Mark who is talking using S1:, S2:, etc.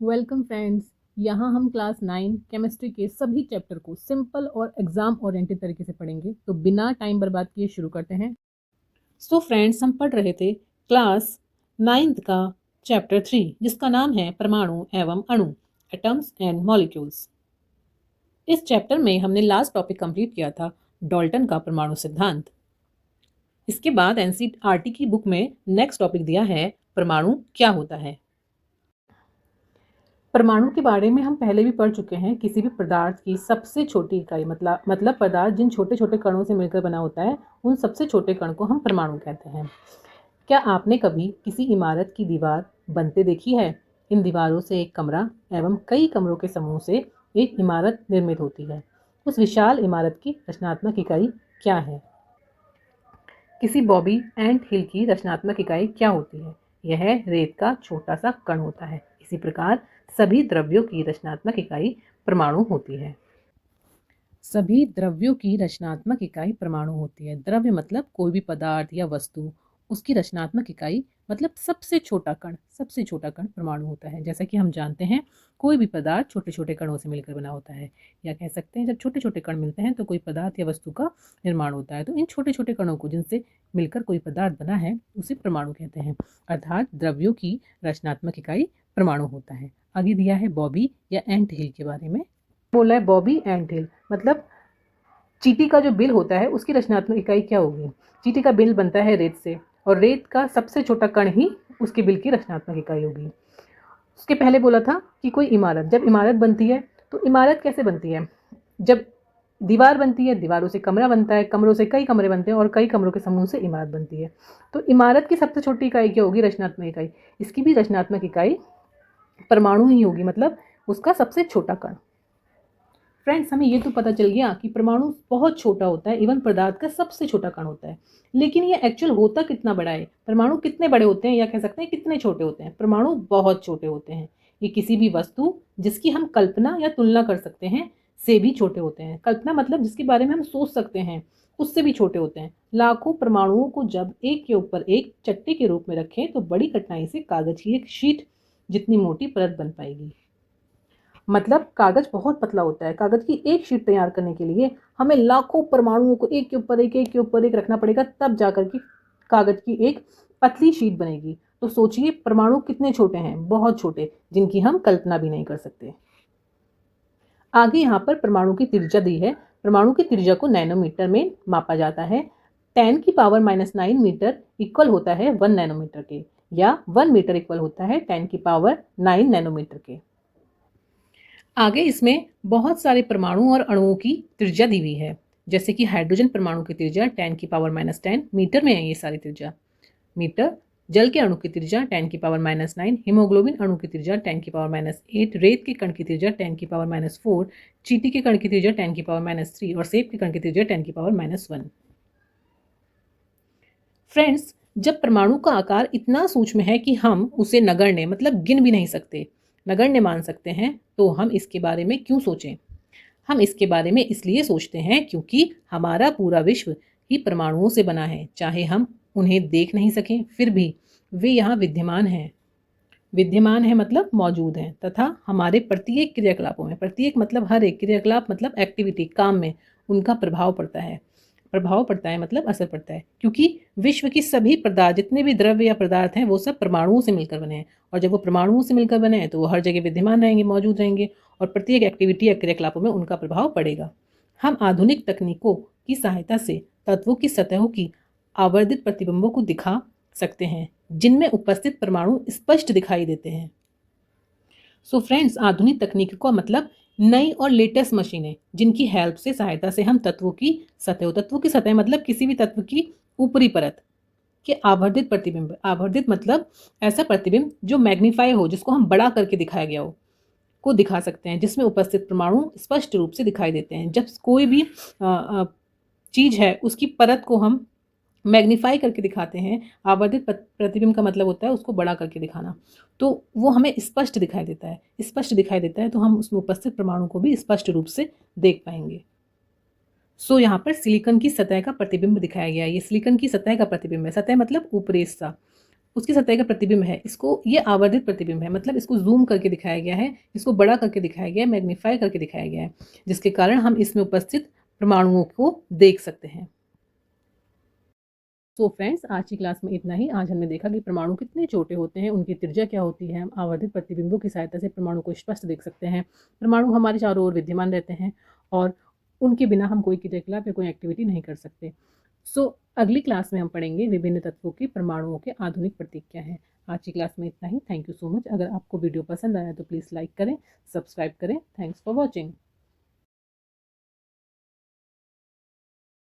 S1: Welcome friends. यहाँ हम class 9 chemistry के सभी चैप्टर को सिंपल और एग्जाम ओरिएंटेड तरीके से पढ़ेंगे। तो बिना टाइम बर्बाद किए शुरू करते हैं। सो फ्रेंड्स, हम पढ़ रहे थे क्लास 9th का चैप्टर 3 जिसका नाम है परमाणु एवं अणु, एटम्स एंड मॉलिक्यूल्स। इस चैप्टर में हमने लास्ट टॉपिक कंप्लीट किया था, डाल्टन का परमाणु सिद्धांत। इसके बाद एनसीईआरटी की बुक में नेक्स्ट टॉपिक दिया है परमाणु क्या होता है। परमाणु के बारे में हम पहले भी पढ़ चुके हैं। किसी भी पदार्थ की सबसे छोटी इकाई मतलब पदार्थ जिन छोटे छोटे कणों से मिलकर बना होता है, उन सबसे छोटे कण को हम परमाणु कहते हैं। क्या आपने कभी किसी इमारत की दीवार बनते देखी है? इन दीवारों से एक कमरा एवं कई कमरों के समूह से एक इमारत निर्मित होती है। उस विशाल इमारत की रचनात्मक इकाई क्या है? किसी बॉबी एंट हिल की रचनात्मक इकाई क्या होती है? यह रेत का छोटा सा कण होता है। इसी प्रकार सभी द्रव्यों की रचनात्मक इकाई परमाणु होती है। सभी द्रव्यों की रचनात्मक इकाई परमाणु होती है। द्रव्य मतलब कोई भी पदार्थ या वस्तु, उसकी रचनात्मक इकाई मतलब सबसे छोटा कण परमाणु होता है। जैसा कि हम जानते हैं, कोई भी पदार्थ छोटे छोटे कणों से मिलकर बना होता है, या कह सकते हैं जब छोटे छोटे कण मिलते हैं तो कोई पदार्थ या वस्तु का निर्माण होता है। तो इन छोटे छोटे कणों को जिनसे मिलकर कोई पदार्थ बना है उसे परमाणु कहते हैं। अर्थात द्रव्यों की रचनात्मक इकाई परमाणु होता है। आगे दिया है बॉबी या एंट हिल के बारे में। बोला है बॉबी एंट हिल मतलब चींटी का जो बिल होता है उसकी रचनात्मक इकाई क्या होगी? चींटी का बिल बनता है रेत से, और रेत का सबसे छोटा कण ही उसके बिल की रचनात्मक इकाई होगी। उसके पहले बोला था कि कोई इमारत, जब इमारत बनती है तो इमारत कैसे बनती है? जब दीवार बनती है, दीवारों से कमरा बनता है, कमरों से कई कमरे बनते हैं, और कई कमरों के समूह से इमारत बनती है। तो इमारत की सबसे छोटी इकाई क्या होगी? रचनात्मक इकाई। इसकी भी रचनात्मक इकाई परमाणु ही होगी, मतलब उसका सबसे छोटा कण। फ्रेंड्स, हमें ये तो पता चल गया कि परमाणु बहुत छोटा होता है, इवन पदार्थ का सबसे छोटा कण होता है। लेकिन ये एक्चुअल होता कितना बड़ा है? परमाणु कितने बड़े होते हैं, या कह सकते हैं कितने छोटे होते हैं? परमाणु बहुत छोटे होते हैं। ये किसी भी वस्तु जिसकी हम कल्पना या तुलना कर सकते हैं से भी छोटे होते हैं। कल्पना मतलब जिसके बारे में हम सोच सकते हैं, उससे भी छोटे होते हैं। लाखों परमाणुओं को जब एक के ऊपर एक चट्टे के रूप में रखें तो बड़ी कठिनाई से कागज की एक शीट जितनी मोटी परत बन पाएगी। मतलब कागज बहुत पतला होता है। कागज की एक शीट तैयार करने के लिए हमें लाखों परमाणुओं को एक के ऊपर एक रखना पड़ेगा, तब जाकर के कागज की एक पतली शीट बनेगी। तो सोचिए परमाणु कितने छोटे हैं, बहुत छोटे, जिनकी हम कल्पना भी नहीं कर सकते। आगे यहाँ पर परमाणु की त्रिज्या दी है। परमाणु की त्रिज्या को नैनोमीटर में मापा जाता है। 10⁻⁹ मीटर इक्वल होता है 1 नैनोमीटर के, या 1 मीटर इक्वल होता है 10⁹ नैनोमीटर के। आगे इसमें बहुत सारे परमाणु और अणुओं की त्रिज्या दी हुई है। जैसे कि हाइड्रोजन परमाणु की त्रिज्या 10⁻⁻10 मीटर में है। ये सारी त्रिज्या मीटर। जल के अणु की त्रिज्या 10⁻⁹, हीमोग्लोबिन अणु की त्रिज्या 10⁻8, रेत के कण की त्रिज्या 10⁻4, चींटी के कण की त्रिज्या 10⁻3 और सेब के कण की त्रिज्या 10⁻1। फ्रेंड्स, जब परमाणु का आकार इतना सूक्ष्म है कि हम उसे नगण्य मतलब गिन भी नहीं सकते, नगण्य मान सकते हैं, तो हम इसके बारे में क्यों सोचें? हम इसके बारे में इसलिए सोचते हैं क्योंकि हमारा पूरा विश्व ही परमाणुओं से बना है। चाहे हम उन्हें देख नहीं सकें, फिर भी वे यहाँ विद्यमान हैं। विद्यमान है मतलब मौजूद हैं, तथा हमारे प्रत्येक क्रियाकलापों में, प्रत्येक मतलब हर एक क्रियाकलाप मतलब एक्टिविटी, काम में उनका प्रभाव पड़ता है। प्रभाव पड़ता है मतलब असर पड़ता है, क्योंकि विश्व की सभी पदार्थ, जितने भी द्रव्य या पदार्थ हैं, वो सब परमाणुओं से मिलकर बने हैं। और जब वो परमाणुओं से मिलकर बने हैं तो वो हर जगह विद्यमान रहेंगे, मौजूद रहेंगे, और प्रत्येक एक्टिविटी या क्रियाकलापों में उनका प्रभाव पड़ेगा। हम आधुनिक तकनीकों की सहायता से तत्वों की सतहों की आवर्धित प्रतिबिंबों को दिखा सकते हैं, जिनमें उपस्थित परमाणु स्पष्ट दिखाई देते हैं। सो फ्रेंड्स, आधुनिक तकनीक का मतलब नई और लेटेस्ट मशीनें, जिनकी हेल्प से, सहायता से हम तत्वों की सतह मतलब किसी भी तत्व की ऊपरी परत के आवर्धित प्रतिबिंब, आवर्धित मतलब ऐसा प्रतिबिंब जो मैग्नीफाई हो, जिसको हम बड़ा करके दिखाया गया हो, को दिखा सकते हैं, जिसमें उपस्थित परमाणु स्पष्ट रूप से दिखाई देते हैं। जब कोई भी चीज है उसकी परत को हम मैग्नीफाई करके दिखाते हैं, आवर्धित प्रतिबिंब का मतलब होता है उसको बड़ा करके दिखाना, तो वो हमें स्पष्ट दिखाई देता है। स्पष्ट दिखाई देता है तो हम उसमें उपस्थित परमाणु को भी स्पष्ट रूप से देख पाएंगे। सो यहाँ पर सिलिकॉन की सतह का प्रतिबिंब दिखाया गया है। ये सिलिकॉन की सतह का प्रतिबिंब है। सतह मतलब ऊपरी हिस्सा। उसकी सतह का प्रतिबिंब है। इसको ये आवर्धित प्रतिबिंब है, मतलब इसको ज़ूम करके दिखाया गया है, इसको बड़ा करके दिखाया गया है, मैग्नीफाई करके दिखाया गया है, जिसके कारण हम इसमें उपस्थित परमाणुओं को देख सकते हैं। सो फ्रेंड्स, आज की क्लास में इतना ही। आज हमने देखा कि परमाणु कितने छोटे होते हैं, उनकी त्रिज्या क्या होती है। हम आवर्धित प्रतिबिंबों की सहायता से परमाणु को स्पष्ट देख सकते हैं। परमाणु हमारे चारों ओर विद्यमान रहते हैं और उनके बिना हम कोई क्रियाकलाप या कोई एक्टिविटी नहीं कर सकते। सो अगली क्लास में हम पढ़ेंगे विभिन्न तत्वों की परमाणुओं के आधुनिक प्रतीक क्या हैं। आज की क्लास में इतना ही। Thank you so much. अगर आपको वीडियो पसंद आया तो प्लीज़ लाइक करें, सब्सक्राइब करें। Thanks for watching.